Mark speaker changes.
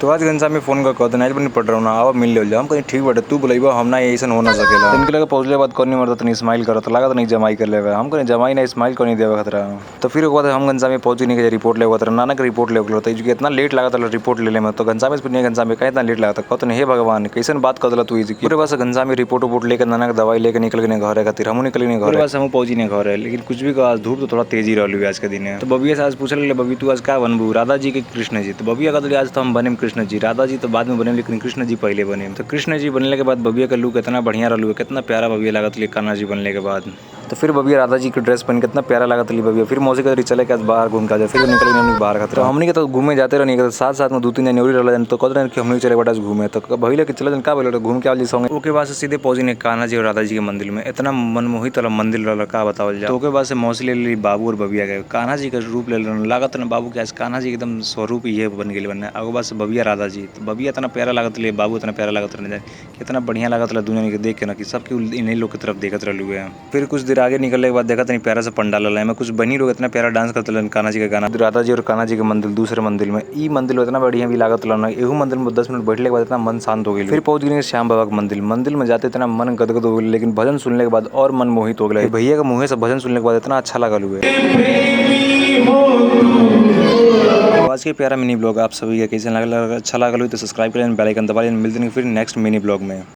Speaker 1: तो आज घनश्याम में फोन कर कहते नाइट बनी पड़ रहा हूँ ना अब मिल ले हम कहीं ठीक बटे तू बुलाइबा हम ना ऐसा हो ना सकेला इनके लगे पहुंचले बाद कौन नहीं मरता तनी स्माइल करत लगा तो नहीं जमाई कर लेगा हम कहीं जमाई ना स्माइल को नहीं देगा खतरा। तो फिर बाद हम घनश्याम में पहुंची नहीं रिपोर्ट ले हुआ नाना का रिपोर्ट ले होता इतना लेट लगा था रिपोर्ट ले में तो घनश्याम में घनश्याम में कहीं इतना लेट लगा था कहते हे भगवान कैसे बात कर तू पूरे पास घनश्याम में रिपोर्ट वोट लेकर नाना का दवाई लेकर निकल गए घर खातिर हम निकल गए घर पास हम पहुंची नहीं घर है लेकिन कुछ भी आज धूप तो थोड़ा तेजी रही आज के दिन है। तो बबिया से आज पूछ ले बबी तू आज क्या बनबू राधा जी के कृष्ण जी तो बबिया का आज तो हम बने कृष्ण जी राधा जी तो बाद में बने लेकिन कृष्ण जी पहले बने। तो कृष्ण जी बनने के बाद बबिया का लुक इतना बढ़िया रहा कितना प्यारा बबिया लागत कान्हा जी बनने के बाद। तो फिर बबिया राधा जी की ड्रेस पहन कितना प्यारा लगा था बबिया फिर मौसी का चले के बाहर घूम के फिर निकल गए बाहर खतरा तो हमने के तो घूमे जाते रहे साथ साथ में 2-3 दिन रहा तो कहते कि हमने चले बटा घूमे तो भैया चले का बोले घूम के आगे सॉन्ग ओके बाद से सीधे पहुंचे नहीं कान्हा जी और राधा जी के मंदिर में इतना मनमोहित वाला मंदिर रहा का बतावल जाए। तो ओके बाद से मौसी ले ली बाबू और बबिया गए कान्हा जी का रूप ले लागत ना बाबू के कान्हा जी एकदम स्वरूप ये बन गए बनने आगे बाद से बबिया राधा जी तो बबिया इतना प्यारा लागत रहे बाबू इतना प्यारा लागत रहे कितना बढ़िया लागत रहा दुनिया के देख के ना कि सबके इन्हीं लोग की तरफ देखते रहे हैं। फिर कुछ देर आगे निकलने के बाद देखा नहीं प्यारा सा पंडाल है मैं कुछ बनी लोग इतना प्यारा डांस करते कान्हा जी का गाना राधा जी और कान्हा जी के मंदिर दूसरे मंदिर में ई मंदिर इतना बढ़िया भी लागत एहू मंदिर में 10 मिनट बैठने के बाद इतना मन शांत हो गई। फिर पहुंच गए श्याम बाबा के मंदिर में जाते इतना मन गदगद हो गया लेकिन भजन सुनने के बाद और मन मोहित हो गया भैया के मुँह से भजन सुनने के बाद इतना अच्छा लगा हुआ आज के प्यारा मिनी ब्लॉग आप सभी का कैसे लगा अच्छा लगा तो सब्सक्राइब करें बेल आइकन दबा लें मिलते हैं फिर नेक्स्ट मिनी ब्लॉग में।